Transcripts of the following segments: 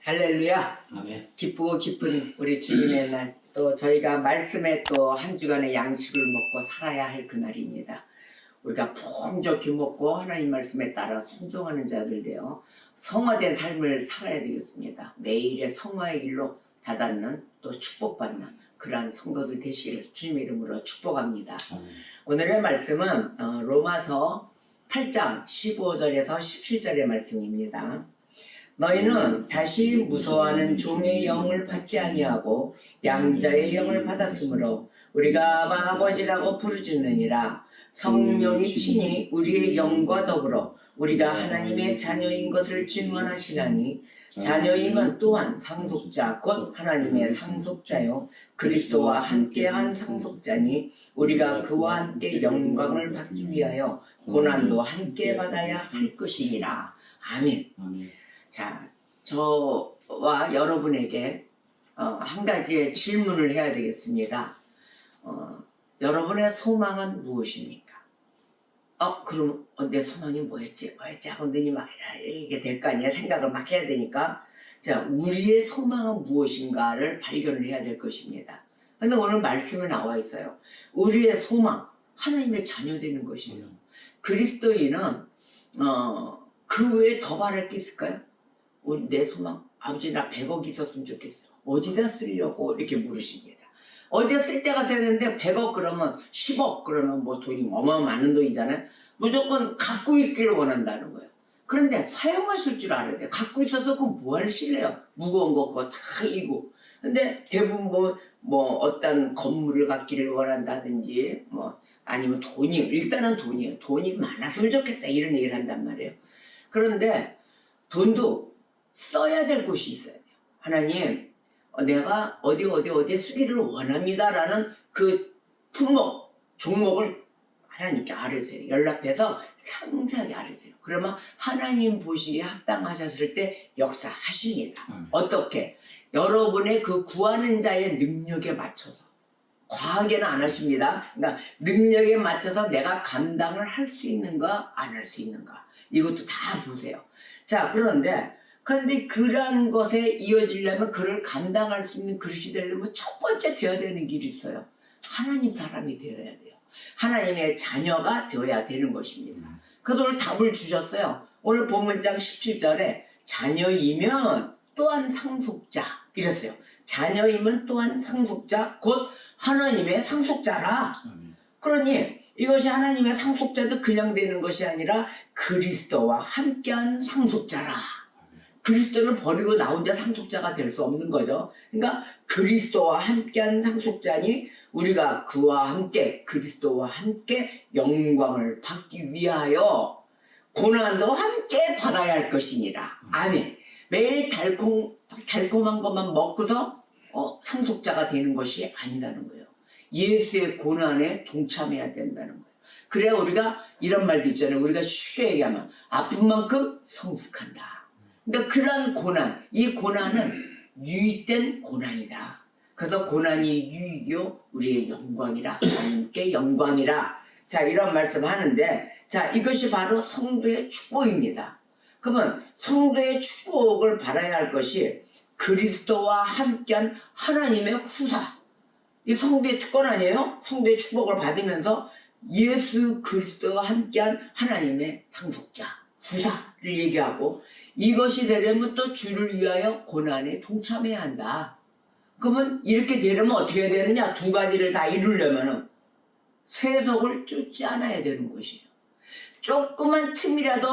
할렐루야. 아멘. 기쁘고 기쁜 우리 주님의 날, 또 저희가 말씀에 또 한 주간의 양식을 먹고 살아야 할 그날입니다. 우리가 풍족히 먹고 하나님 말씀에 따라 순종하는 자들 되어 성화된 삶을 살아야 되겠습니다. 매일의 성화의 일로 다닿는 또 축복받는 그러한 성도들 되시기를 주님의 이름으로 축복합니다. 아멘. 오늘의 말씀은 로마서 8장 15절에서 17절의 말씀입니다. 너희는 다시 무서워하는 종의 영을 받지 아니하고 양자의 영을 받았으므로 우리가 아바 아버지라고 부르짖느니라. 성령이 친히 우리의 영과 더불어 우리가 하나님의 자녀인 것을 증언하시나니 자녀임은 또한 상속자 곧 하나님의 상속자요 그리스도와 함께한 상속자니 우리가 그와 함께 영광을 받기 위하여 고난도 함께 받아야 할 것이니라. 아멘. 아멘. 자, 저와 여러분에게 한 가지의 질문을 해야 되겠습니다. 여러분의 소망은 무엇입니까? 그럼 내 소망이 뭐였지 하고 눈이 막 이렇게 될 거 아니에요? 생각을 막 해야 되니까. 자, 우리의 소망은 무엇인가를 발견을 해야 될 것입니다. 근데 오늘 말씀에 나와 있어요. 우리의 소망, 하나님의 자녀 되는 것이에요. 그리스도인은 그 외에 더 바랄 게 있을까요? 내 소망, 아버지 나 100억 있었으면 좋겠어. 어디다 쓰려고 이렇게 물으십니다. 어디다 쓸 때가 써야 되는데 100억 그러면 10억 그러면 뭐 돈이 어마어마한 돈이잖아요. 무조건 갖고 있기를 원한다는 거예요. 그런데 사용하실 줄 알아야 돼요. 갖고 있어서 그거 뭐하러 실래요? 무거운 거 그거 다 이고. 근데 대부분 뭐 어떤 건물을 갖기를 원한다든지 아니면 일단은 돈이에요. 돈이 많았으면 좋겠다 이런 얘기를 한단 말이에요. 그런데 돈도 써야 될 곳이 있어야 돼요. 하나님, 내가 어디에 쓰기를 원합니다라는 그 품목, 종목을 하나님께 아뢰세요. 연락해서 상세하게 아뢰세요. 그러면 하나님 보시기에 합당하셨을 때 역사하십니다. 어떻게? 여러분의 그 구하는 자의 능력에 맞춰서. 과하게는 안 하십니다. 그러니까 능력에 맞춰서 내가 감당을 할 수 있는가 안 할 수 있는가 이것도 다 보세요. 자, 그런데 그러한 것에 이어지려면 그를 감당할 수 있는 그릇이 되려면 첫 번째 되어야 되는 길이 있어요. 하나님 사람이 되어야 돼요. 하나님의 자녀가 되어야 되는 것입니다. 그래서 오늘 답을 주셨어요. 오늘 본문장 17절에 자녀이면 또한 상속자 이랬어요. 자녀이면 또한 상속자 곧 하나님의 상속자라. 그러니 이것이 하나님의 상속자도 그냥 되는 것이 아니라 그리스도와 함께한 상속자라. 그리스도를 버리고 나 혼자 상속자가 될 수 없는 거죠. 그러니까 그리스도와 함께한 상속자니 우리가 그와 함께 그리스도와 함께 영광을 받기 위하여 고난도 함께 받아야 할 것이니라. 아멘. 매일 달콤한 것만 먹고서 상속자가 되는 것이 아니라는 거예요. 예수의 고난에 동참해야 된다는 거예요. 그래야 우리가 이런 말도 있잖아요. 우리가 쉽게 얘기하면 아픈 만큼 성숙한다. 그러니까 그런 고난, 이 고난은 유익된 고난이다. 그래서 고난이 유익이요 우리의 영광이라. 하나님께 영광이라. 자, 이런 말씀 하는데, 자, 이것이 바로 성도의 축복입니다. 그러면 성도의 축복을 받아야 할 것이 그리스도와 함께한 하나님의 후사. 이 성도의 특권 아니에요? 성도의 축복을 받으면서 예수 그리스도와 함께한 하나님의 상속자, 후사를 얘기하고, 이것이 되려면 또 주를 위하여 고난에 동참해야 한다. 그러면 이렇게 되려면 어떻게 해야 되느냐? 두 가지를 다 이루려면은 세속을 쫓지 않아야 되는 것이에요. 조그만 틈이라도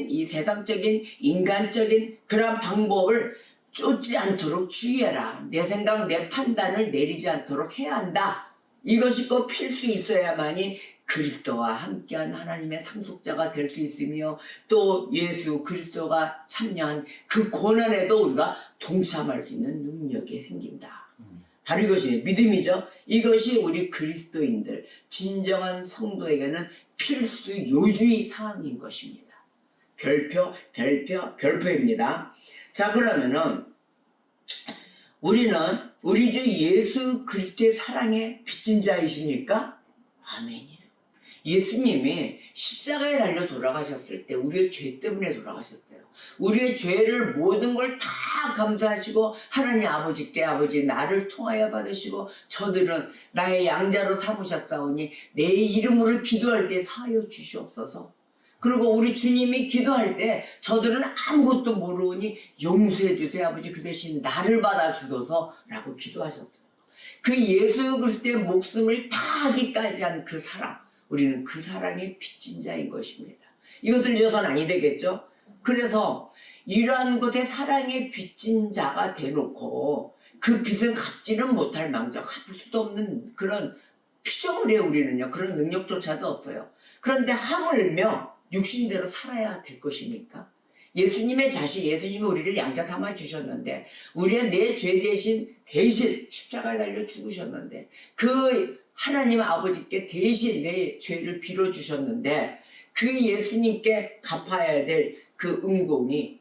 이 세상적인 인간적인 그런 방법을 쫓지 않도록 주의해라. 내 생각, 내 판단을 내리지 않도록 해야 한다. 이것이 꼭 필수 있어야만이 그리스도와 함께한 하나님의 상속자가 될 수 있으며 또 예수 그리스도가 참여한 그 고난에도 우리가 동참할 수 있는 능력이 생긴다. 바로 이것이 믿음이죠. 이것이 우리 그리스도인들, 진정한 성도에게는 필수 요주의 사항인 것입니다. 별표입니다. 자, 그러면은 우리는 우리 주 예수 그리스도의 사랑에 빚진 자이십니까? 아멘이에요. 예수님이 십자가에 달려 돌아가셨을 때 우리의 죄 때문에 돌아가셨어요. 우리의 죄를 모든 걸 다 감사하시고 하나님 아버지께 아버지 나를 통하여 받으시고 저들은 나의 양자로 삼으셨사오니 내 이름으로 기도할 때 사하여 주시옵소서. 그리고 우리 주님이 기도할 때 저들은 아무것도 모르니 용서해 주세요 아버지 그 대신 나를 받아주소서 라고 기도하셨어요. 그 예수 그리스도의 목숨을 다하기까지 한 그 사랑, 우리는 그 사랑의 빚진 자인 것입니다. 이것을 잊어서는 아니 되겠죠. 그래서 이러한 것에 사랑의 빚진 자가 돼놓고 그 빚은 갚지는 못할 망정 갚을 수도 없는 그런 피조물에 우리는요 그런 능력조차도 없어요. 그런데 하물며 육신대로 살아야 될 것입니까? 예수님의 자식, 예수님이 우리를 양자 삼아 주셨는데 우리의 내 죄 대신 십자가에 달려 죽으셨는데 그 하나님 아버지께 대신 내 죄를 빌어 주셨는데 그 예수님께 갚아야 될 그 은공이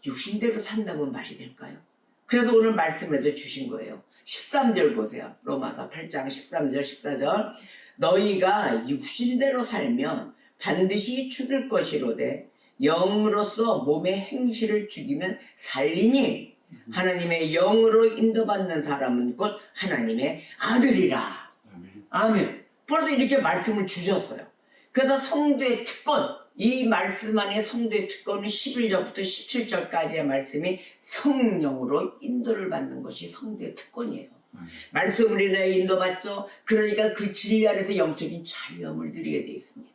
육신대로 산다면 말이 될까요? 그래서 오늘 말씀에도 주신 거예요. 13절 보세요. 로마서 8장 13절 14절 너희가 육신대로 살면 반드시 죽을 것이로되 영으로서 몸의 행실을 죽이면 살리니 하나님의 영으로 인도받는 사람은 곧 하나님의 아들이라. 아멘. 벌써 이렇게 말씀을 주셨어요. 그래서 성도의 특권, 이 말씀 안에 성도의 특권은 11절부터 17절까지의 말씀이 성령으로 인도를 받는 것이 성도의 특권이에요. 말씀을 인하여 인도받죠. 그러니까 그 진리 안에서 영적인 자유함을 누리게 되어 있습니다.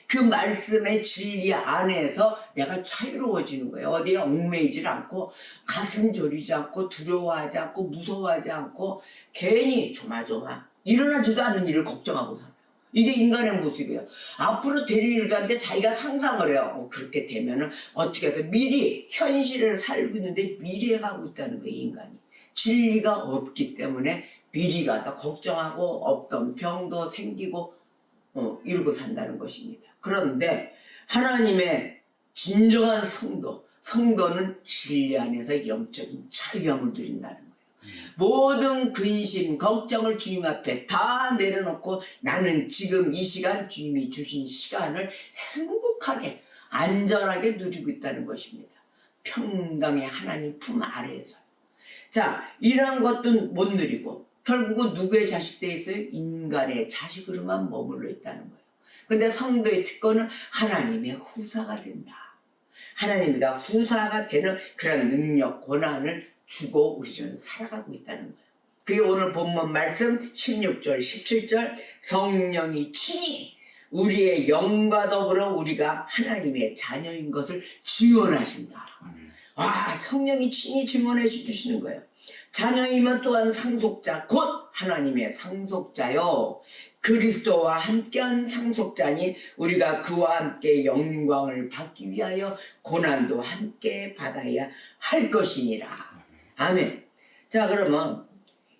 그 말씀의 진리 안에서 내가 자유로워지는 거예요. 어디에 얽매이지 않고 가슴 졸이지 않고 두려워하지 않고 무서워하지 않고 괜히 조마조마 일어나지도 않은 일을 걱정하고 살아요. 이게 인간의 모습이에요. 앞으로 될 일도 한데 자기가 상상을 해요. 그렇게 되면은 어떻게 해서 미리 현실을 살고 있는데 미래에 가고 있다는 거예요. 인간이 진리가 없기 때문에 미리 가서 걱정하고 없던 병도 생기고 이루고 산다는 것입니다. 그런데 하나님의 진정한 성도는 진리 안에서 영적인 자유함을 누린다는 거예요. 모든 근심, 걱정을 주님 앞에 다 내려놓고 나는 지금 이 시간 주님이 주신 시간을 행복하게 안전하게 누리고 있다는 것입니다. 평강의 하나님 품 아래에서. 자, 이러한 것도 못 누리고 결국은 누구의 자식 되어 있어요? 인간의 자식으로만 머물러 있다는 거예요. 근데 성도의 특권은 하나님의 후사가 된다. 하나님과 후사가 되는 그런 능력, 권한을 주고 우리는 살아가고 있다는 거예요. 그게 오늘 본문 말씀 16절, 17절 성령이 친히 우리의 영과 더불어 우리가 하나님의 자녀인 것을 증언하신다. 성령이 친히 증언해 주시는 거예요. 자녀이면 또한 상속자 곧 하나님의 상속자요 그리스도와 함께한 상속자니 우리가 그와 함께 영광을 받기 위하여 고난도 함께 받아야 할 것이니라. 아멘. 자, 그러면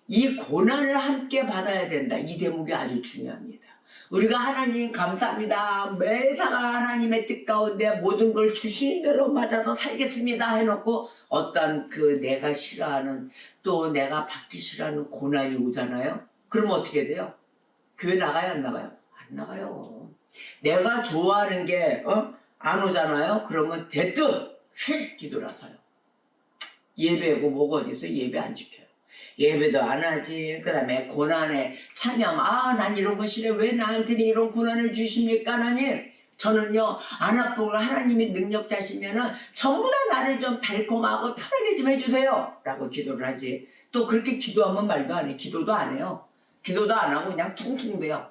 이 고난을 함께 받아야 된다. 이 대목이 아주 중요합니다. 우리가 하나님 감사합니다. 매사가 하나님의 뜻 가운데 모든 걸 주신 대로 맞아서 살겠습니다 해놓고 어떤 그 내가 싫어하는 또 내가 받기 싫어하는 고난이 오잖아요. 그러면 어떻게 돼요? 교회 나가요 안 나가요? 안 나가요. 내가 좋아하는 게 안 오잖아요. 그러면 대뜸 휙 뒤돌아서요. 예배고 뭐가 어디 있어요? 예배 안 지켜요. 예배도 안 하지. 그 다음에 고난에 참여하면 난 이런 거 싫어요. 왜 나한테 이런 고난을 주십니까 하나님? 저는요 안 아프고 하나님이 능력자시면은 전부 다 나를 좀 달콤하고 편하게 좀 해주세요 라고 기도를 하지. 또 그렇게 기도하면 말도 안 해. 기도도 안 해요. 기도도 안 하고 그냥 퉁퉁대요.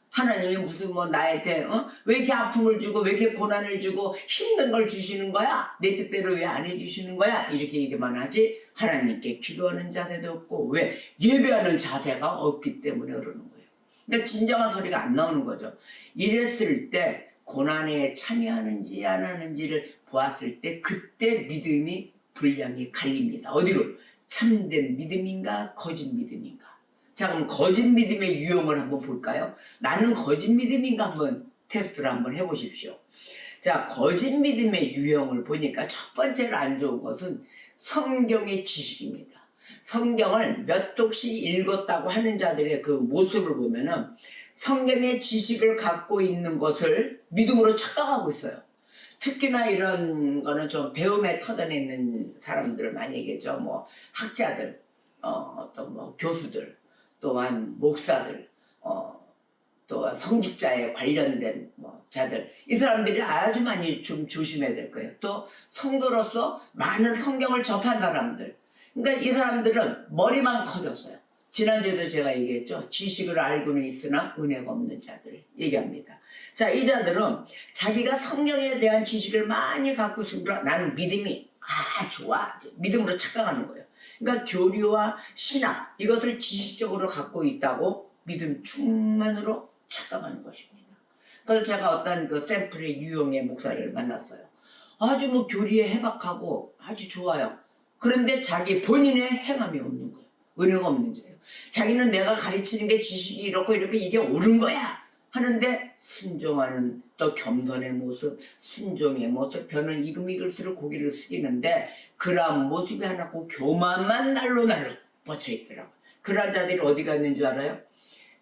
하나님이 무슨 나한테 왜 이렇게 아픔을 주고 왜 이렇게 고난을 주고 힘든 걸 주시는 거야? 내 뜻대로 왜 안 해주시는 거야? 이렇게 얘기만 하지 하나님께 기도하는 자세도 없고 왜? 예배하는 자세가 없기 때문에 그러는 거예요. 그러니까 진정한 소리가 안 나오는 거죠. 이랬을 때 고난에 참여하는지 안 하는지를 보았을 때 그때 믿음이 분량이 갈립니다. 어디로? 참된 믿음인가 거짓 믿음인가? 자, 그럼 거짓 믿음의 유형을 한번 볼까요? 나는 거짓 믿음인가 한번 테스트를 한번 해보십시오. 자, 거짓 믿음의 유형을 보니까 첫 번째로 안 좋은 것은 성경의 지식입니다. 성경을 몇 독씩 읽었다고 하는 자들의 그 모습을 보면은 성경의 지식을 갖고 있는 것을 믿음으로 착각하고 있어요. 특히나 이런 거는 좀 배움에 터전에 있는 사람들을 많이 얘기하죠. 뭐 학자들, 또 뭐 교수들, 또한 목사들, 또한 성직자에 관련된 뭐 자들, 이 사람들이 아주 많이 좀 조심해야 될 거예요. 또 성도로서 많은 성경을 접한 사람들, 그러니까 이 사람들은 머리만 커졌어요. 지난주에도 제가 얘기했죠. 지식을 알고는 있으나 은혜가 없는 자들 얘기합니다. 자, 이 자들은 자기가 성경에 대한 지식을 많이 갖고 있으므로 나는 믿음이 좋아. 믿음으로 착각하는 거예요. 그러니까 교리와 신학, 이것을 지식적으로 갖고 있다고 믿음 충만으로 착각하는 것입니다. 그래서 제가 어떤 그 샘플의 유용의 목사를 만났어요. 아주 뭐 교리에 해박하고 아주 좋아요. 그런데 자기 본인의 행함이 없는 거예요. 은혜가 없는 자예요. 자기는 내가 가르치는 게 지식이 이렇고 이렇게 이게 옳은 거야 하는데 순종하는 또 겸손의 모습, 순종의 모습, 벼는 익을수록 고기를 숙이는데 그러한 모습이 하나 없고 교만만 날로 뻗쳐 있더라고요. 그런 자들이 어디 갔는 줄 알아요?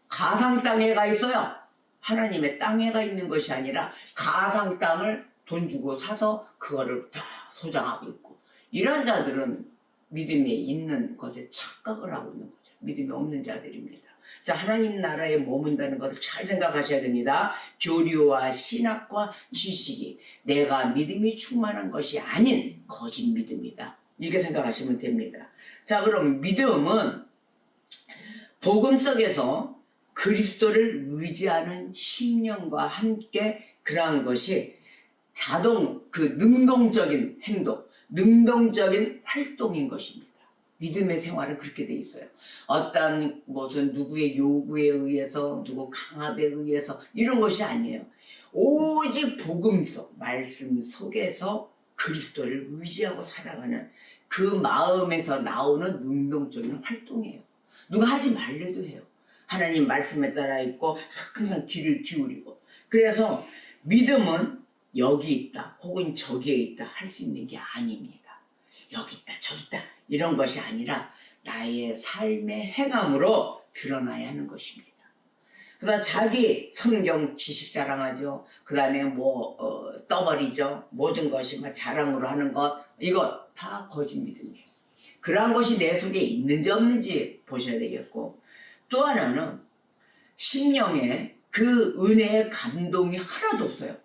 가상 땅에 가 있어요. 하나님의 땅에 가 있는 것이 아니라 가상 땅을 돈 주고 사서 그거를 다 소장하고 있고, 이런 자들은 믿음이 있는 것에 착각을 하고 있는 거죠. 믿음이 없는 자들입니다. 자, 하나님 나라에 머문다는 것을 잘 생각하셔야 됩니다. 교류와 신학과 지식이 내가 믿음이 충만한 것이 아닌 거짓 믿음이다. 이렇게 생각하시면 됩니다. 자, 그럼 믿음은 복음 속에서 그리스도를 의지하는 심령과 함께 그러한 것이 능동적인 행동, 능동적인 활동인 것입니다. 믿음의 생활은 그렇게 돼 있어요. 어떤 무슨 누구의 요구에 의해서, 누구 강압에 의해서 이런 것이 아니에요. 오직 복음 속, 말씀 속에서 그리스도를 의지하고 살아가는 그 마음에서 나오는 능동적인 활동이에요. 누가 하지 말래도 해요. 하나님 말씀에 따라 있고 항상 귀를 기울이고. 그래서 믿음은 여기 있다 혹은 저기에 있다 할 수 있는 게 아닙니다. 여기 있다 저기 있다 이런 것이 아니라 나의 삶의 행함으로 드러나야 하는 것입니다. 그러다 자기 성경 지식 자랑하죠. 그 다음에 떠버리죠. 모든 것이 막 자랑으로 하는 것, 이것 다 거짓 믿음이에요. 그러한 것이 내 속에 있는지 없는지 보셔야 되겠고, 또 하나는 심령에 그 은혜의 감동이 하나도 없어요.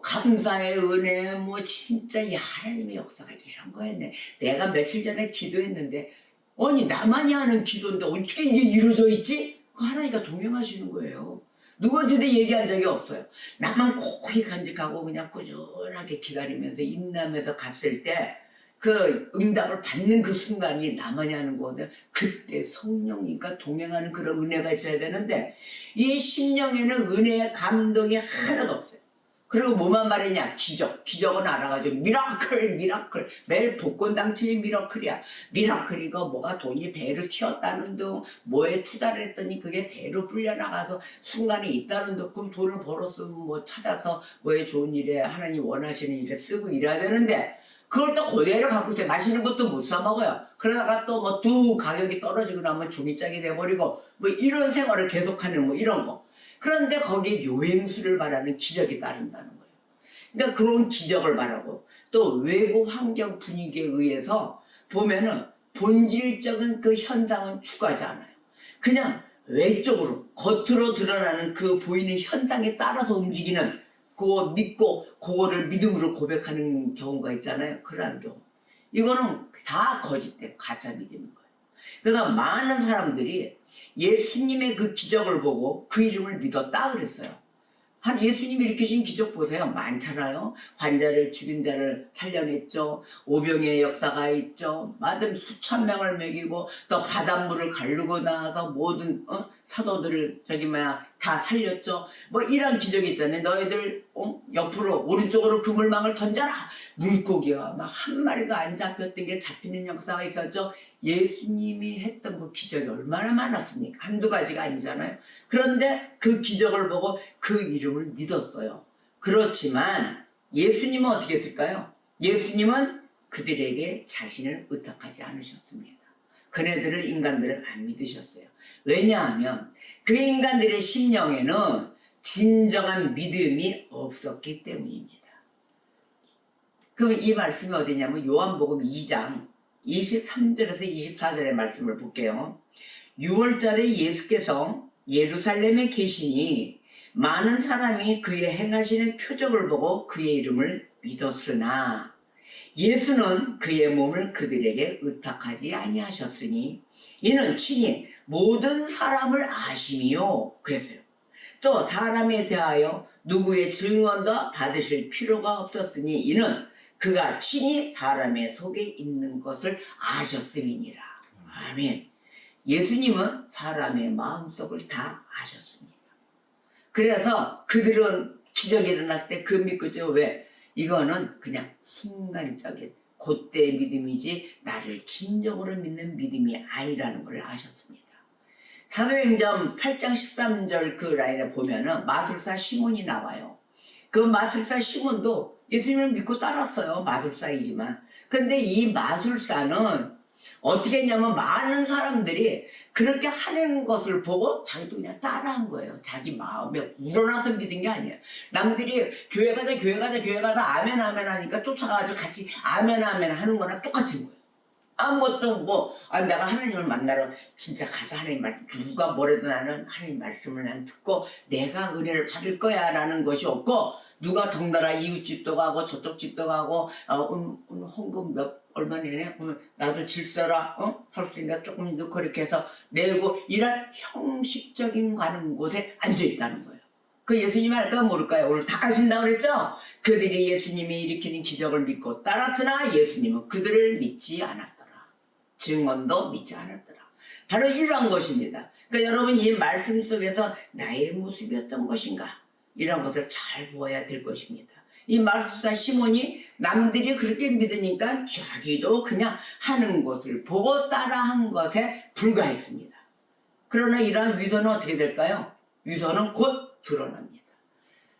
감사의 은혜, 진짜 이 하나님의 역사가 이런 거였네. 내가 며칠 전에 기도했는데, 아니, 나만이 하는 기도인데 어떻게 이게 이루어져 있지? 그 하나님과 동행하시는 거예요. 누구한테도 얘기한 적이 없어요. 나만 고이 간직하고 그냥 꾸준하게 기다리면서 인내하면서 갔을 때, 그 응답을 받는 그 순간이 나만이 하는 거거든요. 그때 성령님과 동행하는 그런 은혜가 있어야 되는데, 이 심령에는 은혜의 감동이 하나도 없어요. 그리고 뭐만 말했냐? 기적은 알아가지고 미라클 매일 복권 당첨이 미라클이야. 미라클이고 뭐가 돈이 배로 튀었다는 둥, 뭐에 투자를 했더니 그게 배로 불려나가서 순간에 있다는 둥. 그럼 돈을 벌었으면 찾아서 뭐에 좋은 일에 하나님 원하시는 일에 쓰고 이래야 되는데, 그걸 또 그대로 갖고 있어요. 맛있는 것도 못 사 먹어요. 그러다가 또 두 가격이 떨어지고 나면 종이짝이 돼버리고 이런 생활을 계속하는 이런 거. 그런데 거기에 요행수를 바라는 기적이 따른다는 거예요. 그러니까 그런 기적을 바라고, 또 외부 환경 분위기에 의해서 보면은 본질적인 그 현상은 추구하지 않아요. 그냥 외적으로 겉으로 드러나는 그 보이는 현상에 따라서 움직이는, 그거 믿고 그거를 믿음으로 고백하는 경우가 있잖아요. 그러한 경우, 이거는 다 거짓된 가짜 믿음인 거예요. 그래서 많은 사람들이 예수님의 그 기적을 보고 그 이름을 믿었다 그랬어요. 예수님이 일으키신 기적 보세요. 많잖아요. 환자를, 죽인 자를 살려냈죠. 오병의 역사가 있죠. 마침 수천 명을 먹이고, 또 바닷물을 가르고 나와서 모든 사도들을 다 살렸죠. 이런 기적이 있잖아요. 너희들 옆으로 오른쪽으로 그물망을 던져라. 물고기가 막 한 마리도 안 잡혔던 게 잡히는 역사가 있었죠. 예수님이 했던 그 기적이 얼마나 많았습니까? 한두 가지가 아니잖아요. 그런데 그 기적을 보고 그 이름을 믿었어요. 그렇지만 예수님은 어떻게 했을까요? 예수님은 그들에게 자신을 의탁하지 않으셨습니다. 그네들을 인간들을 안 믿으셨어요. 왜냐하면 그 인간들의 심령에는 진정한 믿음이 없었기 때문입니다. 그럼 이 말씀이 어디냐면 요한복음 2장 23절에서 24절의 말씀을 볼게요. 6월절에 예수께서 예루살렘에 계시니 많은 사람이 그의 행하시는 표적을 보고 그의 이름을 믿었으나 예수는 그의 몸을 그들에게 의탁하지 아니하셨으니 이는 친히 모든 사람을 아심이요 그랬어요. 또 사람에 대하여 누구의 증언도 받으실 필요가 없었으니 이는 그가 친히 사람의 속에 있는 것을 아셨음이니라. 아멘. 예수님은 사람의 마음속을 다 아셨습니다. 그래서 그들은 기적이 일어났을 때 그 믿고 있죠. 왜? 이거는 그냥 순간적인 그때의 믿음이지 나를 진정으로 믿는 믿음이 아니라는 걸 아셨습니다. 사도행전 8장 13절 그 라인에 보면은 마술사 시몬이 나와요. 그 마술사 시몬도 예수님을 믿고 따랐어요. 마술사이지만. 근데 이 마술사는 어떻게 했냐면 많은 사람들이 그렇게 하는 것을 보고 자기도 그냥 따라한 거예요. 자기 마음에 우러나서 믿은 게 아니에요. 남들이 교회 가자 교회 가자 교회 가서 아멘 아멘 하니까 쫓아가가지고 같이 아멘 아멘 하는 거랑 똑같은 거예요. 아무것도 내가 하나님을 만나러 진짜 가서 하나님 말씀 누가 뭐래도 나는 하나님 말씀을 난 듣고 내가 은혜를 받을 거야 라는 것이 없고 누가 덩달아 이웃집도 가고 저쪽 집도 가고 오늘 헌금 얼마 내네? 오늘 나도 질서라 할 수 있으니까 조금 넣고 이렇게 해서 내고 이런 형식적인 가는 곳에 앉아있다는 거예요. 그 예수님 알까 모를까요? 오늘 다 가신다고 그랬죠? 그들이 예수님이 일으키는 기적을 믿고 따랐으나 예수님은 그들을 믿지 않았더라. 증언도 믿지 않았더라. 바로 이러한 것입니다. 그러니까 여러분 이 말씀 속에서 나의 모습이었던 것인가? 이런 것을 잘 보아야 될 것입니다. 이 마술사 시몬이 남들이 그렇게 믿으니까 자기도 그냥 하는 것을 보고 따라한 것에 불과했습니다. 그러나 이러한 위선은 어떻게 될까요? 위선은 곧 드러납니다.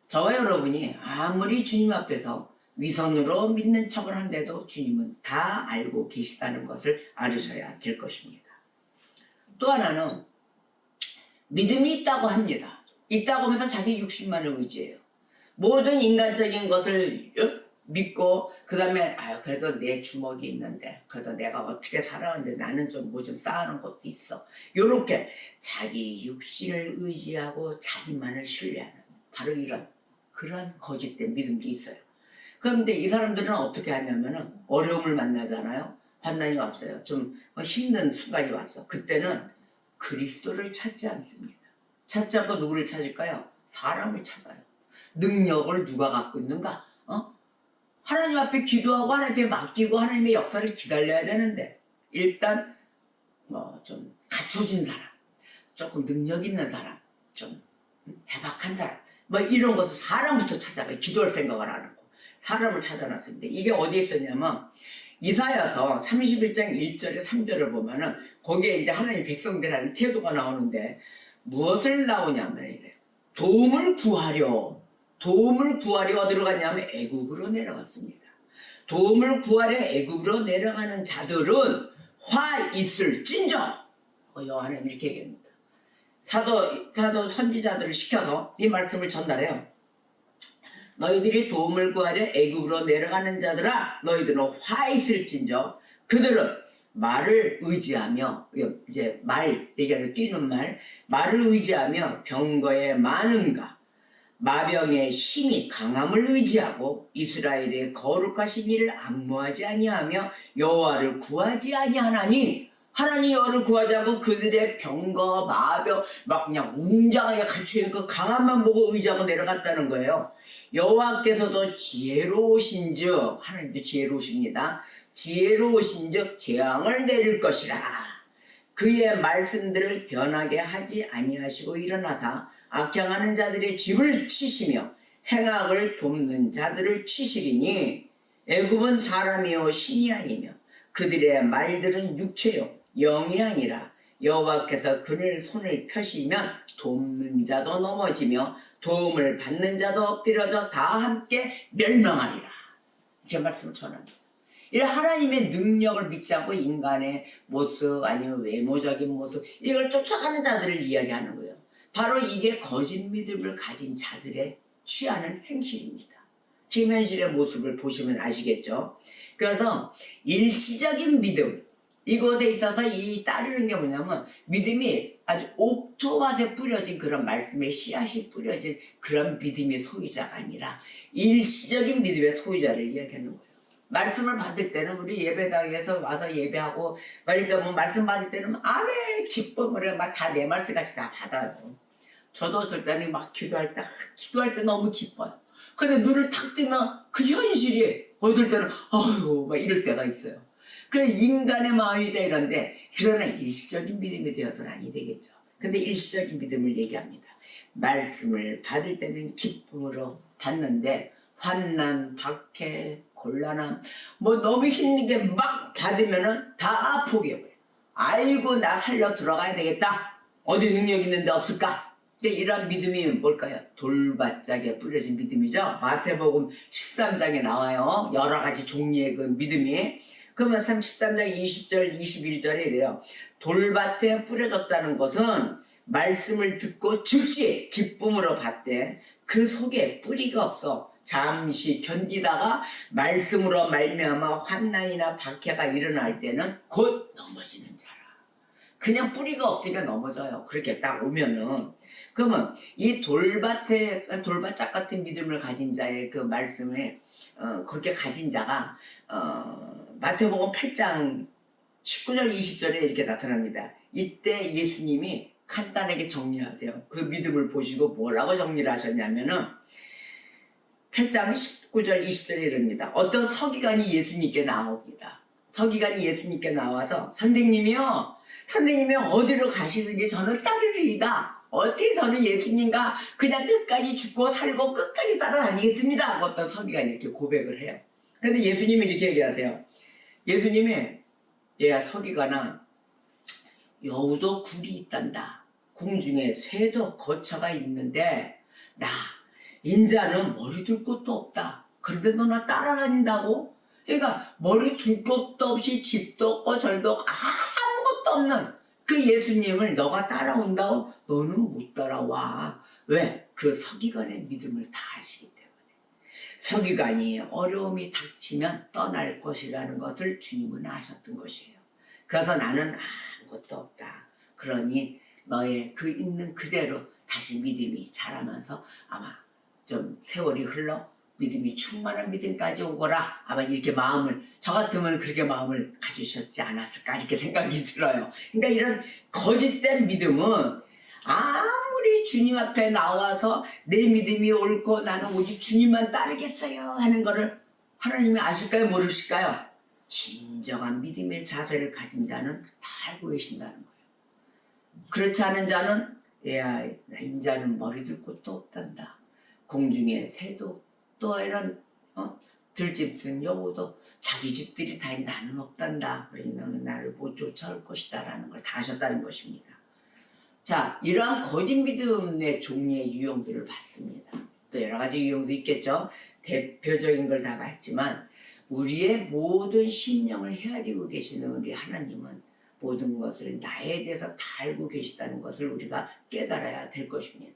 저와 여러분이 아무리 주님 앞에서 위선으로 믿는 척을 한데도 주님은 다 알고 계시다는 것을 알으셔야 될 것입니다. 또 하나는 믿음이 있다고 합니다. 있다고 하면서 자기 육신만을 의지해요. 모든 인간적인 것을 믿고 그 다음에 그래도 내 주먹이 있는데 그래도 내가 어떻게 살아왔는데 나는 좀 뭐 좀 쌓아놓은 것도 있어. 요렇게 자기 육신을 의지하고 자기만을 신뢰하는 바로 이런 그런 거짓된 믿음도 있어요. 그런데 이 사람들은 어떻게 하냐면은 어려움을 만나잖아요. 환난이 왔어요. 좀 힘든 순간이 왔어. 그때는 그리스도를 찾지 않습니다. 찾지 않고 누구를 찾을까요? 사람을 찾아요. 능력을 누가 갖고 있는가? 하나님 앞에 기도하고 하나님 앞에 맡기고 하나님의 역사를 기다려야 되는데 일단 좀 갖춰진 사람, 조금 능력 있는 사람, 좀 해박한 사람 이런 것을 사람부터 찾아가요. 기도할 생각을 안 하고 사람을 찾아놨습니다. 이게 어디에 있었냐면 이사야서 31장 1절에 3절을 보면은 거기에 이제 하나님 백성들하는 태도가 나오는데 무엇을 나오냐면 이래. 도움을 구하려 어디로 갔냐면 애국으로 내려갔습니다. 도움을 구하려 애국으로 내려가는 자들은 화 있을진저 여호와는 이렇게 얘기합니다. 사도 선지자들을 시켜서 이 말씀을 전달해요. 너희들이 도움을 구하려 애국으로 내려가는 자들아 너희들은 화 있을진저 그들은 말을 의지하며 이제 말 얘기하는 뛰는 말을 의지하며 병거의 많음과 마병의 힘이 강함을 의지하고 이스라엘의 거룩하신 이를 앙모하지 아니하며 여호와를 구하지 아니하나니 하나님 여호와를 구하지 않고 그들의 병거 마병 그냥 웅장하게 갖추는 그 강함만 보고 의지하고 내려갔다는 거예요. 여호와께서도 지혜로우신즉 하나님도 지혜로우십니다. 지혜로우신즉 재앙을 내릴 것이라. 그의 말씀들을 변하게 하지 아니하시고 일어나사 악행하는 자들의 집을 치시며 행악을 돕는 자들을 치시리니 애굽은 사람이요 신이 아니며 그들의 말들은 육체요 영이 아니라 여호와께서 그를 손을 펴시면 돕는 자도 넘어지며 도움을 받는 자도 엎드려져 다 함께 멸망하리라. 이렇게 말씀을 전합니다. 이 하나님의 능력을 믿지 않고 인간의 모습 아니면 외모적인 모습 이걸 쫓아가는 자들을 이야기하는 거예요. 바로 이게 거짓 믿음을 가진 자들의 취하는 행실입니다. 지금 현실의 모습을 보시면 아시겠죠? 그래서 일시적인 믿음, 이것에 있어서 이 따르는 게 뭐냐면 믿음이 아주 옥토밭에 뿌려진 그런 말씀의 씨앗이 뿌려진 그런 믿음의 소유자가 아니라 일시적인 믿음의 소유자를 이야기하는 거예요. 말씀을 받을 때는 우리 예배당에서 와서 예배하고 말일 뭐 말씀 받을 때는 아멘 기쁨을 막 다 내 말씀 같이 다 받아요. 저도 어쩔 때는 막 기도할 때 너무 기뻐요. 근데 눈을 탁 뜨면 그 현실이 어떨 때는 아유 막 이럴 때가 있어요. 그 인간의 마음이다 이런데 그러나 일시적인 믿음이 되어서는 아니 되겠죠. 근데 일시적인 믿음을 얘기합니다. 말씀을 받을 때는 기쁨으로 받는데 환난, 박해, 곤란함 뭐 너무 힘들게 막 받으면은 다 포기해버려요. 아이고 나 살려 들어가야 되겠다. 어디 능력 있는데 없을까? 근데 이런 믿음이 뭘까요? 돌밭짝에 뿌려진 믿음이죠. 마태복음 13장에 나와요. 여러 가지 종류의 그 믿음이. 그러면 13장 20절 21절에 이래요. 돌밭에 뿌려졌다는 것은 말씀을 듣고 즉시 기쁨으로 받되 그 속에 뿌리가 없어 잠시 견디다가 말씀으로 말미암아 환난이나 박해가 일어날 때는 곧 넘어지는 자라. 그냥 뿌리가 없으니까 넘어져요. 그렇게 딱 오면은. 그러면 이 돌밭짝 같은 믿음을 가진 자의 그 말씀에 그렇게 가진 자가 마태복음 8장 19절 20절에 이렇게 나타납니다. 이때 예수님이 간단하게 정리하세요. 그 믿음을 보시고 뭐라고 정리를 하셨냐면은 8장 19절 20절에 이릅니다. 어떤 서기관이 예수님께 나옵니다. 서기관이 예수님께 나와서 선생님이 어디로 가시든지 저는 따르리이다. 어떻게 저는 예수님과 그냥 끝까지 죽고 살고 끝까지 따라다니겠습니다. 어떤 서기관이 이렇게 고백을 해요. 근데 예수님이 이렇게 얘기하세요. 예수님이 얘야 서기관아 여우도 굴이 있단다. 공중에 새도 거처가 있는데 나 인자는 머리 둘 곳도 없다. 그런데 너 나 따라다닌다고? 그러니까 머리 둘 곳도 없이 집도 없고 절도 없고 아무것도 없는 그 예수님을 너가 따라온다고? 너는 못 따라와. 왜? 그 서기관의 믿음을 다 아시기 때문에. 서기관이 어려움이 닥치면 떠날 것이라는 것을 주님은 아셨던 것이에요. 그래서 나는 아무것도 없다. 그러니 너의 그 있는 그대로 다시 믿음이 자라면서 아마 좀 세월이 흘러 믿음이 충만한 믿음까지 오거라. 아마 이렇게 마음을 저 같으면 그렇게 마음을 가지셨지 않았을까 이렇게 생각이 들어요. 그러니까 이런 거짓된 믿음은 아무리 주님 앞에 나와서 내 믿음이 옳고 나는 오직 주님만 따르겠어요 하는 거를 하나님이 아실까요? 모르실까요? 진정한 믿음의 자세를 가진 자는 다 알고 계신다는 거예요. 그렇지 않은 자는 야 인자는 머리 둘 곳도 없단다. 공중에 새도 또 이런 들짐 쓴 여우도 자기 집들이 다 나는 없단다. 그러니 너는 나를 못 쫓아올 것이다 라는 걸 다 하셨다는 것입니다. 자, 이러한 거짓 믿음의 종류의 유형들을 봤습니다. 또 여러 가지 유형도 있겠죠. 대표적인 걸 다 봤지만 우리의 모든 심령을 헤아리고 계시는 우리 하나님은 모든 것을 나에 대해서 다 알고 계시다는 것을 우리가 깨달아야 될 것입니다.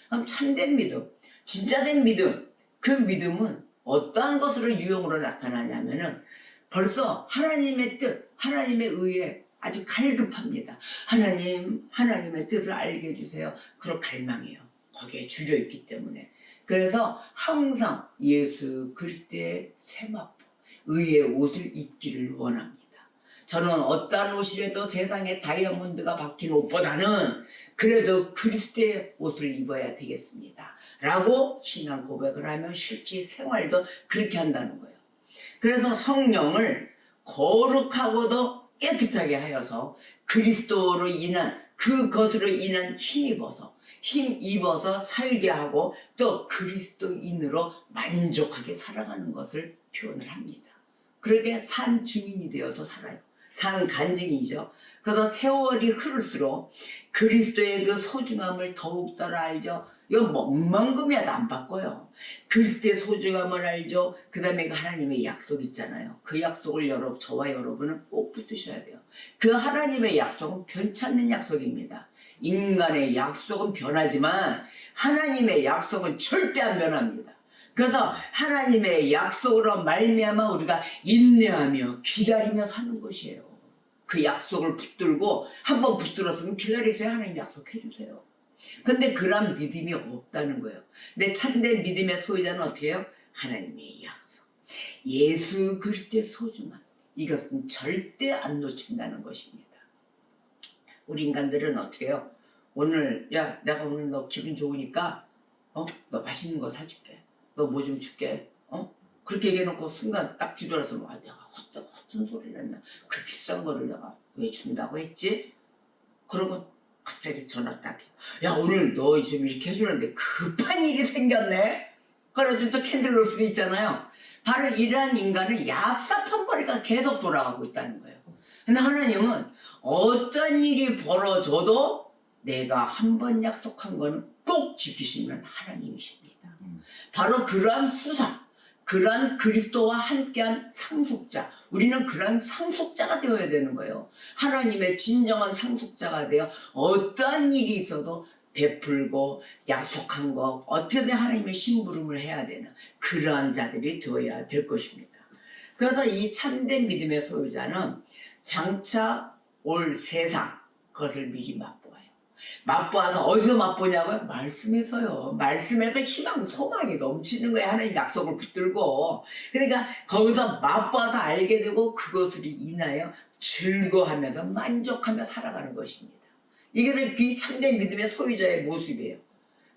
그럼 참된 믿음, 진짜된 믿음, 그 믿음은 어떠한 것으로 유형으로 나타나냐면은 벌써 하나님의 뜻, 하나님의 의에 아주 갈급합니다. 하나님의 뜻을 알게 해주세요. 그런 갈망이에요. 거기에 줄여 있기 때문에. 그래서 항상 예수 그리스도의 세마포, 의의 옷을 입기를 원합니다. 저는 어떠한 옷이라도 세상에 다이아몬드가 박힌 옷보다는 그래도 그리스도의 옷을 입어야 되겠습니다. 라고 신앙 고백을 하면 실제 생활도 그렇게 한다는 거예요. 그래서 성령을 거룩하고도 깨끗하게 하여서 그리스도로 인한 그것으로 인한 힘입어서 살게 하고 또 그리스도인으로 만족하게 살아가는 것을 표현을 합니다. 그렇게 산 증인이 되어서 살아요. 산 간증이죠. 그래서 세월이 흐를수록 그리스도의 그 소중함을 더욱더 알죠. 이건 멍멍금이야도 안 바꿔요. 그리스도의 소중함을 알죠. 그 다음에 하나님의 약속 있잖아요. 그 약속을 저와 여러분은 꼭 붙드셔야 돼요. 그 하나님의 약속은 변치 않는 약속입니다. 인간의 약속은 변하지만 하나님의 약속은 절대 안 변합니다. 그래서 하나님의 약속으로 말미암아 우리가 인내하며 기다리며 사는 것이에요. 그 약속을 붙들고 한번 붙들었으면 기다리세요. 하나님 약속해 주세요. 근데 그런 믿음이 없다는 거예요. 근데 참된 믿음의 소유자는 어떻게 해요? 하나님의 약속, 예수 그리스도의 소중함, 이것은 절대 안 놓친다는 것입니다. 우리 인간들은 어떻게 해요? 오늘 야 내가 오늘 너 기분 좋으니까 너 맛있는 거 사줄게, 너 뭐 좀 줄게, 그렇게 얘기해놓고 순간 딱 뒤돌아서 내가 헛된 소리를 했나, 그 비싼 거를 내가 왜 준다고 했지? 그러고 갑자기 전화 딱 해. 야 오늘 너 좀 이렇게 해주는데 급한 일이 생겼네. 그래가지고 또 캔들 놓을 수 있잖아요. 바로 이러한 인간은 얍삽한 머리가 계속 돌아가고 있다는 거예요. 근데 하나님은 어떤 일이 벌어져도 내가 한 번 약속한 거는 꼭 지키시는 하나님이십니다. 바로 그러한 후사, 그러한 그리스도와 함께한 상속자, 우리는 그러한 상속자가 되어야 되는 거예요. 하나님의 진정한 상속자가 되어 어떠한 일이 있어도 베풀고 약속한 거 어떻게든 하나님의 심부름을 해야 되는 그러한 자들이 되어야 될 것입니다. 그래서 이 참된 믿음의 소유자는 장차 올 세상 그것을 미리 맛보아요. 맛보아서 어디서 맛보냐고요? 말씀에서요. 말씀에서 희망, 소망이 넘치는 거예요. 하나님 약속을 붙들고. 그러니까 거기서 맛보아서 알게 되고 그것으로 인하여 즐거워하면서 만족하며 살아가는 것입니다. 이게 그 참된 믿음의 소유자의 모습이에요.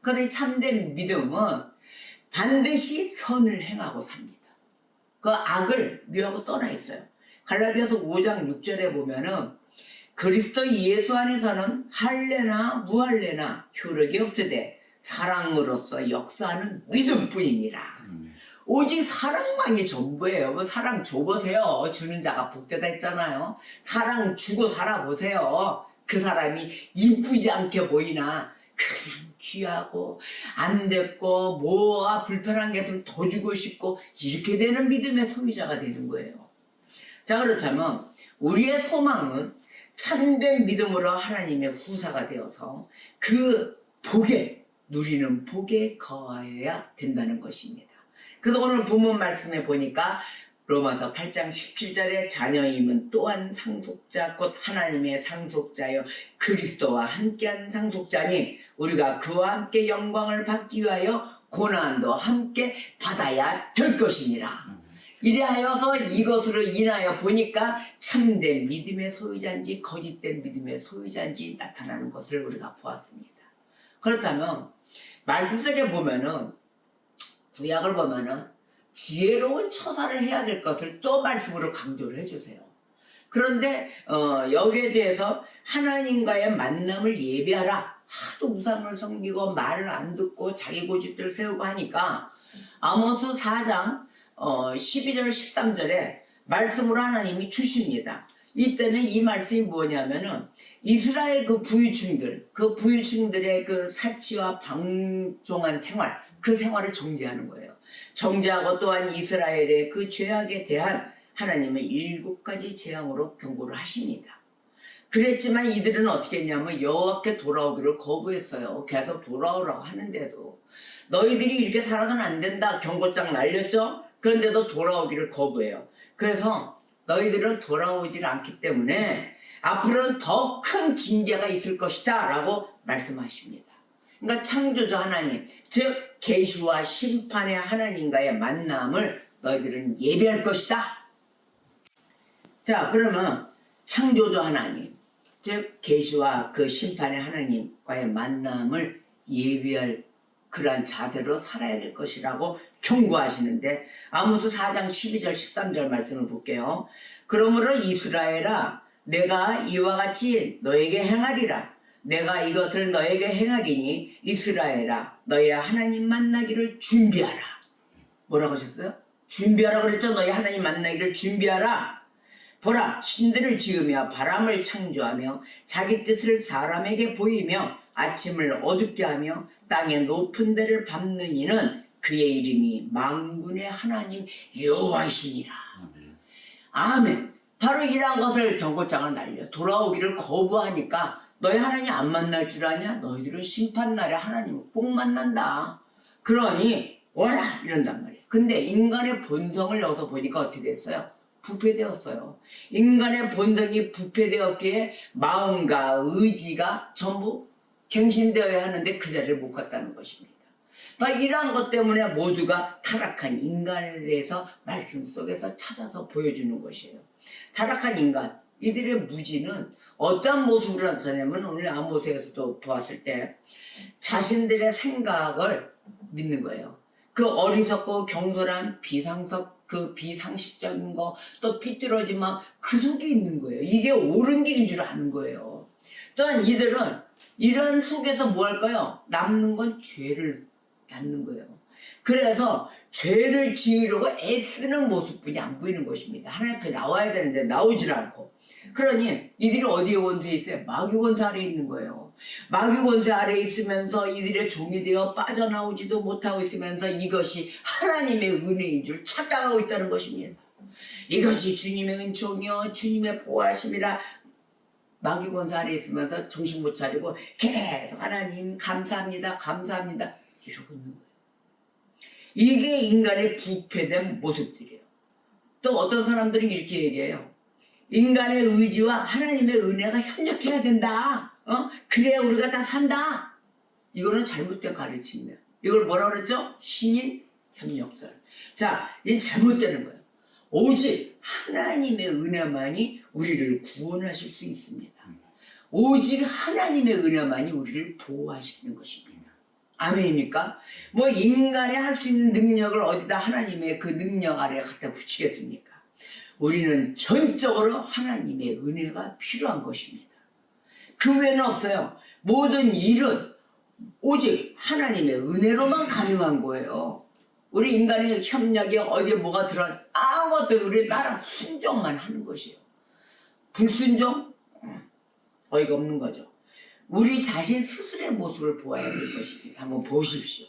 그런데 이 참된 믿음은 반드시 선을 행하고 삽니다. 그 악을 미워하고 떠나 있어요. 갈라디아서 5장 6절에 보면은 그리스도 예수 안에서는 할례나 무할례나 효력이 없으되 사랑으로서 역사하는 믿음뿐이니라. 오직 사랑만이 전부예요. 뭐 사랑 줘보세요. 주는 자가 복되다 했잖아요. 사랑 주고 살아보세요. 그 사람이 이쁘지 않게 보이나 그냥 귀하고 안 됐고 뭐가 불편한 게 있으면 더 주고 싶고 이렇게 되는 믿음의 소유자가 되는 거예요. 자, 그렇다면 우리의 소망은 참된 믿음으로 하나님의 후사가 되어서 그 복에, 누리는 복에 거하여야 된다는 것입니다. 그래서 오늘 본문 말씀에 보니까 로마서 8장 17절에 자녀임은 또한 상속자 곧 하나님의 상속자여 그리스도와 함께한 상속자니 우리가 그와 함께 영광을 받기 위하여 고난도 함께 받아야 될 것이니라. 이래하여서 이것으로 인하여 보니까 참된 믿음의 소유자인지 거짓된 믿음의 소유자인지 나타나는 것을 우리가 보았습니다. 그렇다면 말씀 속에 보면은 구약을 보면은 지혜로운 처사를 해야 될 것을 또 말씀으로 강조를 해주세요. 그런데 여기에 대해서 하나님과의 만남을 예비하라. 하도 우상을 섬기고 말을 안 듣고 자기 고집들을 세우고 하니까 아모스 4장 12절 13절에 말씀으로 하나님이 주십니다. 이때는 이 말씀이 뭐냐면은 이스라엘 그 부유층들의 그 사치와 방종한 생활, 그 생활을 정죄하는 거예요. 정죄하고 또한 이스라엘의 그 죄악에 대한 하나님의 7가지 재앙으로 경고를 하십니다. 그랬지만 이들은 어떻게 했냐면 여호와께 돌아오기를 거부했어요. 계속 돌아오라고 하는데도 너희들이 이렇게 살아서는 안 된다 경고장 날렸죠? 그런데도 돌아오기를 거부해요. 그래서 너희들은 돌아오질 않기 때문에 앞으로는 더 큰 징계가 있을 것이다 라고 말씀하십니다. 그러니까 창조주 하나님, 즉 계시와 심판의 하나님과의 만남을 너희들은 예비할 것이다. 자, 그러면 창조주 하나님, 즉 계시와 그 심판의 하나님과의 만남을 예비할 그러한 자세로 살아야 될 것이라고 경고하시는데 아모스 4장 12절 13절 말씀을 볼게요. 그러므로 이스라엘아 내가 이와 같이 너에게 행하리라. 내가 이것을 너에게 행하리니 이스라엘아 너희 하나님 만나기를 준비하라. 뭐라고 하셨어요? 준비하라 그랬죠. 너희 하나님 만나기를 준비하라. 보라 신들을 지으며 바람을 창조하며 자기 뜻을 사람에게 보이며 아침을 어둡게 하며 땅의 높은 데를 밟는 이는 그의 이름이 만군의 하나님 여호와시니라. 아멘. 바로 이러한 것을 경고장을 날려 돌아오기를 거부하니까 너희 하나님 안 만날 줄 아냐? 너희들은 심판날에 하나님을 꼭 만난다. 그러니 와라 이런단 말이에요. 근데 인간의 본성을 여기서 보니까 어떻게 됐어요? 부패되었어요. 인간의 본성이 부패되었기에 마음과 의지가 전부 갱신되어야 하는데 그 자리를 못 갔다는 것입니다. 이러한 것 때문에 모두가 타락한 인간에 대해서 말씀 속에서 찾아서 보여주는 것이에요. 타락한 인간, 이들의 무지는 어떤 모습으로 나타내냐면 오늘 아모스에서도 보았을 때 자신들의 생각을 믿는 거예요. 그 어리석고 경솔한 비상식적인 거, 또 삐뚤어진 마음, 그 속에 있는 거예요. 이게 옳은 길인 줄 아는 거예요. 또한 이들은 이런 속에서 뭐 할까요? 남는 건 죄를 낳는 거예요. 그래서 죄를 지으려고 애쓰는 모습뿐이 안 보이는 것입니다. 하나님 앞에 나와야 되는데 나오질 않고. 그러니 이들이 어디에 원수에 있어요? 마귀 원수 아래에 있는 거예요. 마귀 원수 아래에 있으면서 이들의 종이 되어 빠져나오지도 못하고 있으면서 이것이 하나님의 은혜인 줄 착각하고 있다는 것입니다. 이것이 주님의 은총이요 주님의 보호하심이라 마귀 원수 아래에 있으면서 정신 못 차리고 계속 하나님 감사합니다 감사합니다 이러고 있는 거예요. 이게 인간의 부패된 모습들이에요. 또 어떤 사람들은 이렇게 얘기해요. 인간의 의지와 하나님의 은혜가 협력해야 된다. 그래야 우리가 다 산다. 이거는 잘못된 가르침이에요. 이걸 뭐라 그랬죠? 신인 협력설. 자, 이게 잘못되는 거예요. 오직 하나님의 은혜만이 우리를 구원하실 수 있습니다. 오직 하나님의 은혜만이 우리를 보호하시는 것입니다. 아멘입니까? 뭐 인간이 할 수 있는 능력을 어디다 하나님의 그 능력 아래에 갖다 붙이겠습니까? 우리는 전적으로 하나님의 은혜가 필요한 것입니다. 그 외에는 없어요. 모든 일은 오직 하나님의 은혜로만 가능한 거예요. 우리 인간의 협력이 어디에 뭐가 들어간 아무것도 우리 나라 순종만 하는 것이에요. 불순종? 어이가 없는 거죠. 우리 자신 스스로의 모습을 보아야 될 것입니다. 한번 보십시오.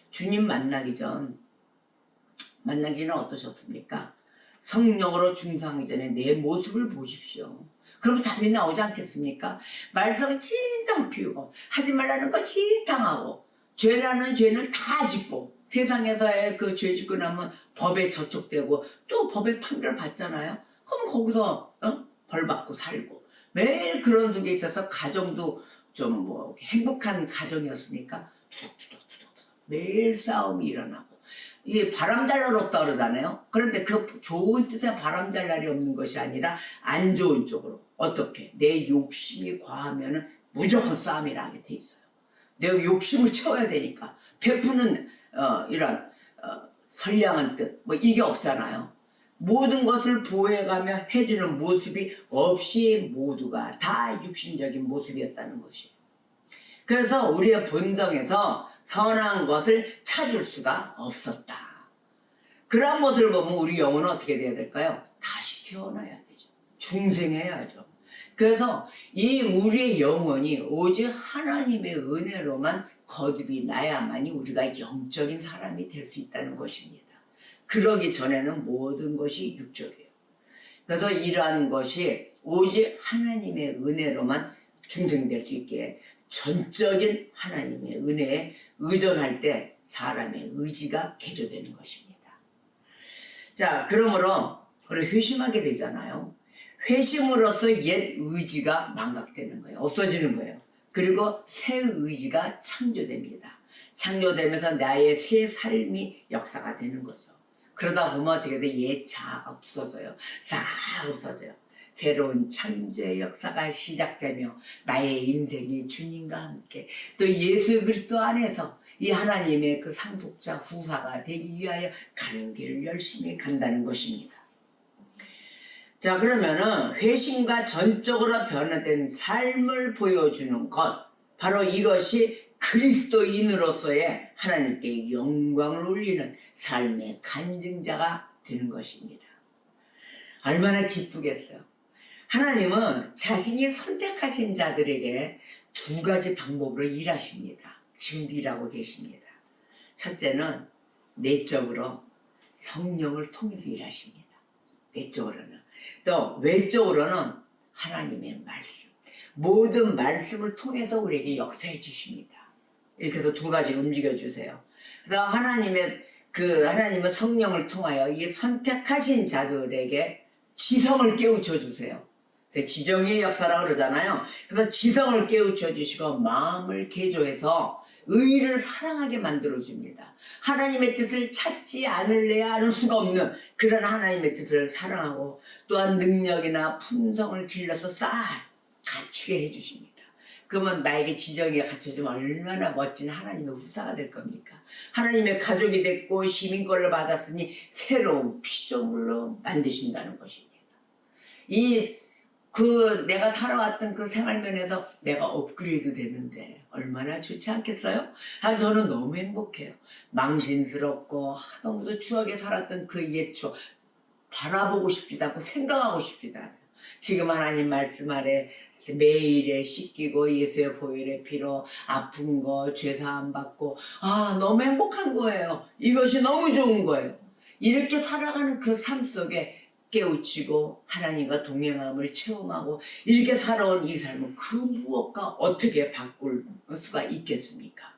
주님 만나기 지는 어떠셨습니까? 성령으로 중상하기 전에 내 모습을 보십시오. 그럼 답이 나오지 않겠습니까? 말썽은 진짜 피우고 하지 말라는 거 진짜 하고 죄라는 죄는 다 짓고 세상에서의 그 죄 짓고 나면 법에 저촉되고 또 법의 판결을 받잖아요. 그럼 거기서 벌 받고 살고 매일 그런 속에 있어서 가정도 좀 뭐 행복한 가정이었습니까? 투덕투덕 매일 싸움이 일어나고 이게 바람 잘 날 없다 그러잖아요. 그런데 그 좋은 뜻의 바람 잘 날이 없는 것이 아니라 안 좋은 쪽으로 어떻게 내 욕심이 과하면은 무조건 싸움이 나게 돼 있어요. 내 욕심을 채워야 되니까 베푸는 이런 선량한 뜻 뭐 이게 없잖아요. 모든 것을 보호해가며 해주는 모습이 없이 모두가 다 육신적인 모습이었다는 것이에요. 그래서 우리의 본성에서 선한 것을 찾을 수가 없었다. 그런 모습을 보면 우리 영혼은 어떻게 돼야 될까요? 다시 태어나야 되죠. 중생해야죠. 그래서 이 우리의 영혼이 오직 하나님의 은혜로만 거듭이 나야만이 우리가 영적인 사람이 될 수 있다는 것입니다. 그러기 전에는 모든 것이 육적이에요. 그래서 이러한 것이 오직 하나님의 은혜로만 중생될 수 있게 전적인 하나님의 은혜에 의존할 때 사람의 의지가 개조되는 것입니다. 자, 그러므로 우리 회심하게 되잖아요. 회심으로써 옛 의지가 망각되는 거예요. 없어지는 거예요. 그리고 새 의지가 창조됩니다. 창조되면서 나의 새 삶이 역사가 되는 거죠. 그러다 보면 어떻게 돼? 옛 자아가 없어져요. 싹 없어져요. 새로운 창조의 역사가 시작되며 나의 인생이 주님과 함께 또 예수 그리스도 안에서 이 하나님의 그 상속자 후사가 되기 위하여 가는 길을 열심히 간다는 것입니다. 자, 그러면은 회심과 전적으로 변화된 삶을 보여주는 것, 바로 이것이 그리스도인으로서의 하나님께 영광을 올리는 삶의 간증자가 되는 것입니다. 얼마나 기쁘겠어요. 하나님은 자신이 선택하신 자들에게 두 가지 방법으로 일하십니다. 지금도 일하고 계십니다. 첫째는 내적으로 성령을 통해서 일하십니다. 내적으로는. 또 외적으로는 하나님의 말씀. 모든 말씀을 통해서 우리에게 역사해 주십니다. 이렇게 해서 두 가지 움직여 주세요. 그래서 하나님은 성령을 통하여 이 선택하신 자들에게 지성을 깨우쳐 주세요. 지정의 역사라고 그러잖아요. 그래서 지성을 깨우쳐 주시고 마음을 개조해서 의를 사랑하게 만들어 줍니다. 하나님의 뜻을 찾지 않을래야 할 수가 없는 그런 하나님의 뜻을 사랑하고 또한 능력이나 품성을 길러서 갖추게 해주십니다. 그러면 나에게 지정이 갖춰지면 얼마나 멋진 하나님의 후사가 될 겁니까? 하나님의 가족이 됐고 시민권을 받았으니 새로운 피조물로 만드신다는 것입니다. 내가 살아왔던 그 생활면에서 내가 업그레이드 되는데 얼마나 좋지 않겠어요? 저는 너무 행복해요. 망신스럽고 너무도 추하게 살았던 그 옛 추억 바라보고 싶지도 않고 생각하고 싶지도 않아요. 지금 하나님 말씀 아래 매일에 씻기고 예수의 보혈의 피로 아픈 거 죄사함 받고 너무 행복한 거예요. 이것이 너무 좋은 거예요. 이렇게 살아가는 그 삶 속에 깨우치고 하나님과 동행함을 체험하고 이렇게 살아온 이 삶은 그 무엇과 어떻게 바꿀 수가 있겠습니까?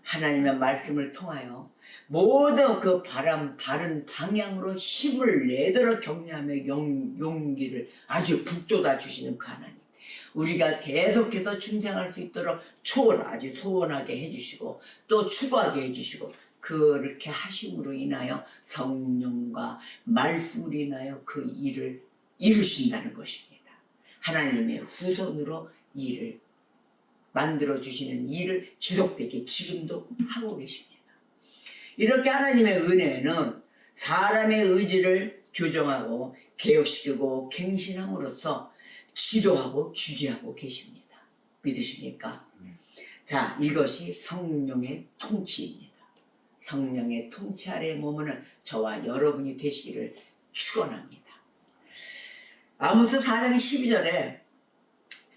하나님의 말씀을 통하여 모든 그 바른 방향으로 힘을 내도록 격려하며 용기를 아주 북돋아 주시는 그 하나님. 우리가 계속해서 충성할 수 있도록 아주 소원하게 해주시고 또 추구하게 해주시고 그렇게 하심으로 인하여 성령과 말씀으로 인하여 그 일을 이루신다는 것입니다. 하나님의 후손으로 일을 만들어주시는 일을 지속되게 지금도 하고 계십니다. 이렇게 하나님의 은혜는 사람의 의지를 교정하고 개혁시키고 갱신함으로써 지도하고 규제하고 계십니다. 믿으십니까? 자, 이것이 성령의 통치입니다. 성령의 통치 아래에 머무는 저와 여러분이 되시기를 축원합니다. 아모스 4장 12절에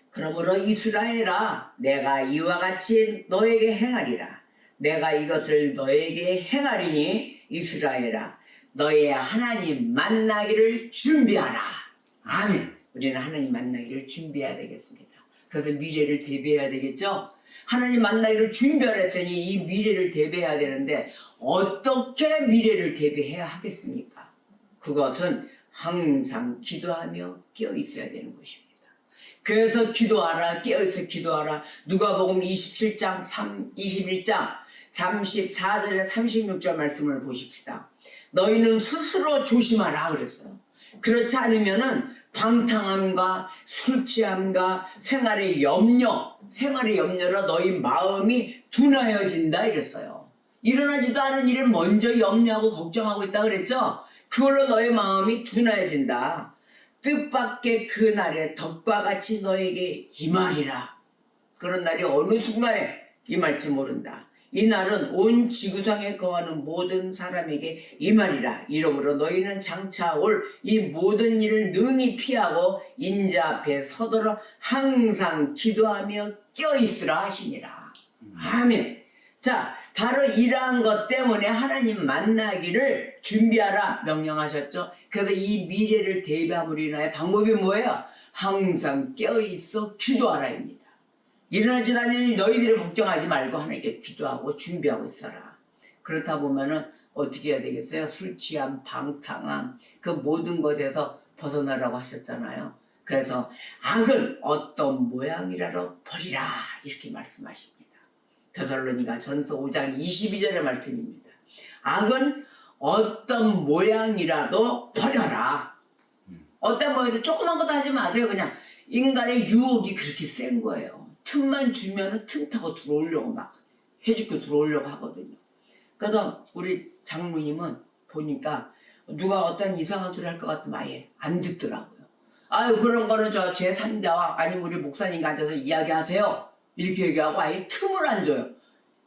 그러므로 이스라엘아 내가 이와 같이 너에게 행하리라. 내가 이것을 너에게 행하리니 이스라엘아 너의 하나님 만나기를 준비하라. 아멘. 우리는 하나님 만나기를 준비해야 되겠습니다. 그래서 미래를 대비해야 되겠죠. 하나님 만나기를 준비하랬으니 이 미래를 대비해야 되는데 어떻게 미래를 대비해야 하겠습니까? 그것은 항상 기도하며 깨어 있어야 되는 것입니다. 그래서 기도하라, 깨어 있어 기도하라. 누가복음 27장 21장 34절에 36절 말씀을 보십시다. 너희는 스스로 조심하라 그랬어요. 그렇지 않으면은 방탕함과 술 취함과 생활의 염려로 너희 마음이 둔하여진다 이랬어요. 일어나지도 않은 일을 먼저 염려하고 걱정하고 있다 그랬죠. 그걸로 너희 마음이 둔하여진다. 뜻밖의 그 날에 덕과 같이 너에게 임하리라. 그런 날이 어느 순간에 임할지 모른다. 이 날은 온 지구상에 거하는 모든 사람에게 임하리라. 이러므로 너희는 장차 올 이 모든 일을 능히 피하고 인자 앞에 서도록 항상 기도하며 껴있으라 하시니라. 아멘. 자, 바로 이러한 것 때문에 하나님 만나기를 준비하라 명령하셨죠. 그래서 이 미래를 대비함으로 인하여 방법이 뭐예요? 항상 껴있어 기도하라입니다. 일어나지 않을 너희들을 걱정하지 말고 하나님께 기도하고 준비하고 있어라. 그렇다 보면은 어떻게 해야 되겠어요? 술 취함, 방탕함 그 모든 것에서 벗어나라고 하셨잖아요. 그래서 악은 어떤 모양이라도 버리라 이렇게 말씀하십니다. 데살로니가 전서 5장 22절의 말씀입니다. 악은 어떤 모양이라도 버려라. 어떤 모양이라도 조그만 것도 하지 마세요. 그냥 인간의 유혹이 그렇게 센 거예요. 틈만 주면은 틈 타고 들어오려고 막 해주고 들어오려고 하거든요. 그래서 우리 장모님은 보니까 누가 어떤 이상한 소리 할 것 같으면 아예 안 듣더라고요. 아유 그런 거는 저 제3자와 아니면 우리 목사님과 앉아서 이야기하세요. 이렇게 얘기하고 아예 틈을 안 줘요.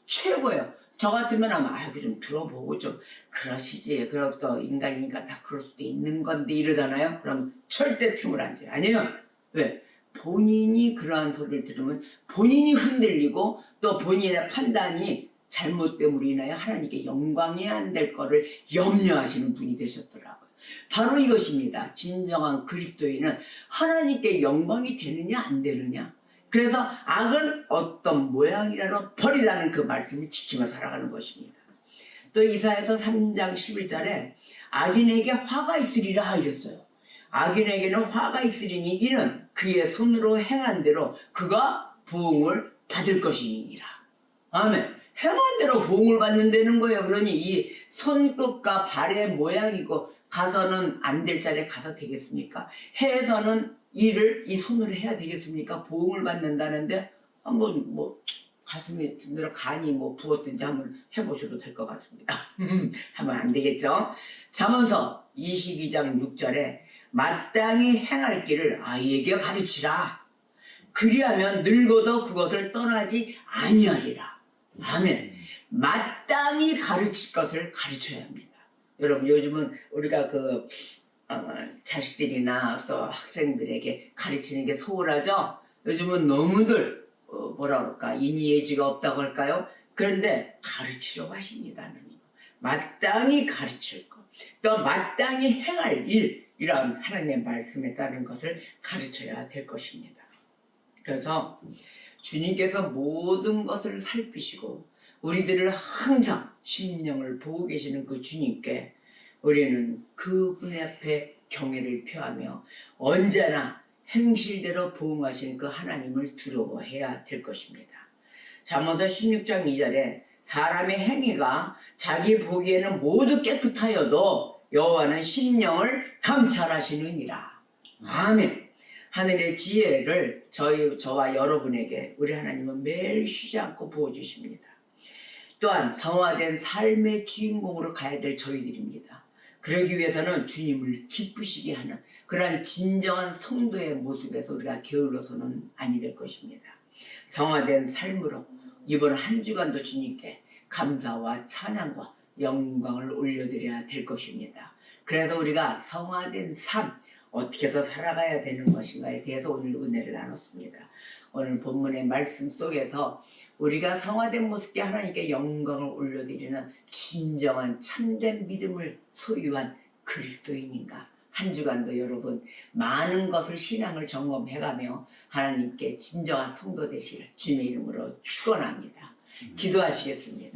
최고예요. 저 같으면 아마 아이고 좀 들어보고 좀 그러시지. 그럼 또 인간이니까 다 그럴 수도 있는 건데 이러잖아요. 그럼 절대 틈을 안 줘요. 아니에요. 왜? 본인이 그러한 소리를 들으면 본인이 흔들리고 또 본인의 판단이 잘못됨으로 인하여 하나님께 영광이 안 될 거를 염려하시는 분이 되셨더라고요. 바로 이것입니다. 진정한 그리스도인은 하나님께 영광이 되느냐 안 되느냐. 그래서 악은 어떤 모양이라도 버리라는 그 말씀을 지키며 살아가는 것입니다. 또 이사야서 3장 11절에 악인에게 화가 있으리라 이랬어요. 악인에게는 화가 있으리니 이는 그의 손으로 행한 대로 그가 보응을 받을 것이니라. 아멘. 행한 대로 보응을 받는다는 거예요. 그러니 이 손끝과 발의 모양이고 가서는 안 될 자리에 가서 되겠습니까? 해서는 일을 이 손으로 해야 되겠습니까? 보응을 받는다는데 한번 뭐 가슴에 든들 간이 뭐 부었든지 한번 해보셔도 될 것 같습니다. 하면 안 되겠죠? 잠언서 22장 6절에 마땅히 행할 길을 아이에게 가르치라. 그리하면 늙어도 그것을 떠나지 아니하리라. 아멘. 마땅히 가르칠 것을 가르쳐야 합니다. 여러분 요즘은 우리가 자식들이나 또 학생들에게 가르치는 게 소홀하죠. 요즘은 너무들 뭐라 그럴까 인의예지가 없다고 할까요? 그런데 가르치려고 하십니다. 하나님. 마땅히 가르칠 것, 또 마땅히 행할 일, 이런 하나님의 말씀에 따른 것을 가르쳐야 될 것입니다. 그래서 주님께서 모든 것을 살피시고 우리들을 항상 심령을 보고 계시는 그 주님께 우리는 그분 앞에 경외를 표하며 언제나 행실대로 보응하시는 그 하나님을 두려워해야 될 것입니다. 잠언서 16장 2절에 사람의 행위가 자기 보기에는 모두 깨끗하여도 여호와는 심령을 감찰하시느니라. 아멘. 하늘의 지혜를 저와 여러분에게 우리 하나님은 매일 쉬지 않고 부어주십니다. 또한 성화된 삶의 주인공으로 가야 될 저희들입니다. 그러기 위해서는 주님을 기쁘시게 하는 그러한 진정한 성도의 모습에서 우리가 게을러서는 아니 될 것입니다. 성화된 삶으로 이번 한 주간도 주님께 감사와 찬양과 영광을 올려드려야 될 것입니다. 그래서 우리가 성화된 삶, 어떻게 해서 살아가야 되는 것인가에 대해서 오늘 은혜를 나눴습니다. 오늘 본문의 말씀 속에서 우리가 성화된 모습께 하나님께 영광을 올려드리는 진정한 참된 믿음을 소유한 그리스도인인가, 한 주간도 여러분 많은 것을 신앙을 점검해가며 하나님께 진정한 성도 되시길 주님의 이름으로 축원합니다. 기도하시겠습니다.